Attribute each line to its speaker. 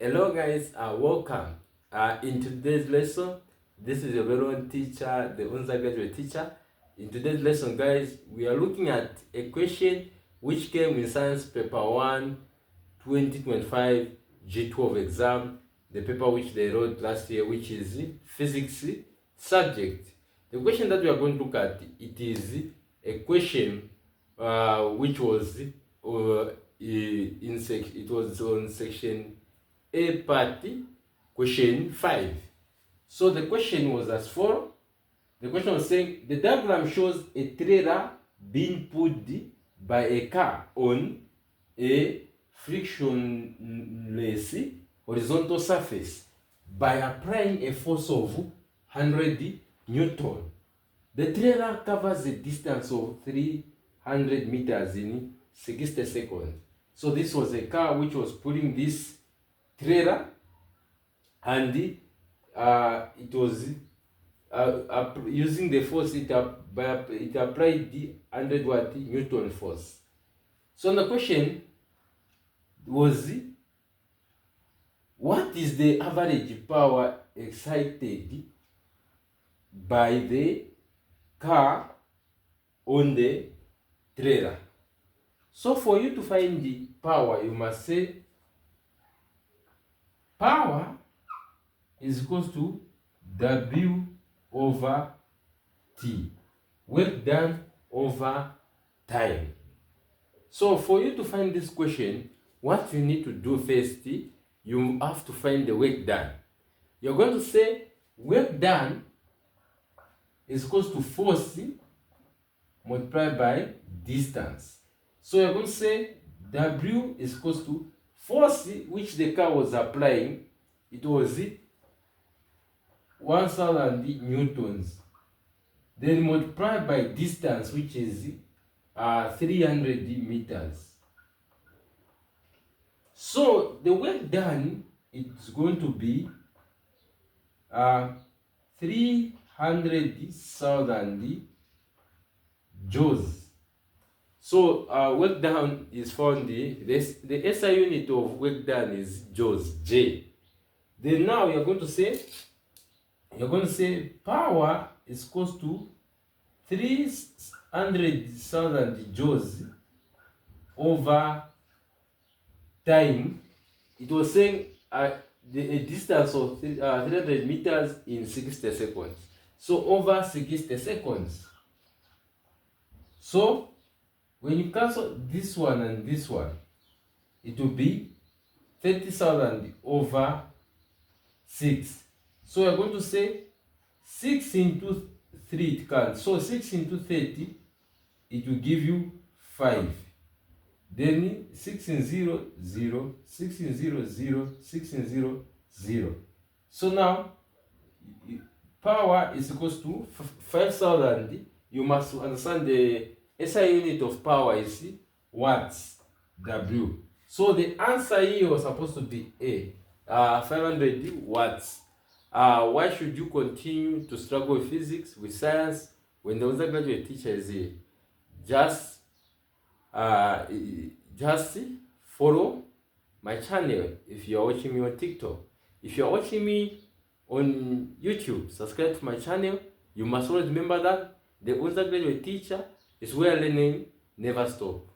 Speaker 1: Hello guys, welcome. In today's lesson, this is your very own teacher, the undergraduate teacher. In today's lesson, guys, we are looking at a question which came in Science Paper 1, 2025 G12 exam, the paper which they wrote last year, which is physics subject. The question that we are going to look at, it is a question which was it was on section A party, question 5. So the question was as follows. The question was saying the diagram shows a trailer being pulled by a car on a frictionless horizontal surface by applying a force of 100 Newton. The trailer covers a distance of 300 meters in 60 seconds. So this was a car which was pulling this trailer, and it was using the force it applied the 100 watt Newton force. So the question was, what is the average power excited by the car on the trailer? So for you to find the power, you must say power is equals to W over T, work done over time. So for you to find this question, what you need to do first, you have to find the work done. You're going to say work done is equals to force multiplied by distance. So you're going to say W is equals to force which the car was applying. It was 1000 newtons. Then multiplied by distance, which is 300 meters. So the work done is going to be 300,000 joules. So work done is found the SI unit of work done is joules, J. Then now you're going to say power is equals to 300,000 joules over time. It was saying a distance of 300 meters in 60 seconds. So over 60 seconds. So when you cancel this one and this one, it will be 30,000 over 6. So we are going to say 6 into 3 it can. So 6 into 30, it will give you 5. Then 6 in 0, 0, 6 in 0, 0, 6 in 0, 0. So now power is equals to 5,000. You must understand the SI unit of power is watts, W. So the answer here was supposed to be A, 500 watts. Why should you continue to struggle with physics, with science, when the undergraduate teacher is here? Just follow my channel if you are watching me on TikTok. If you are watching me on YouTube, subscribe to my channel. You must always remember that the undergraduate teacher is where learning never stops.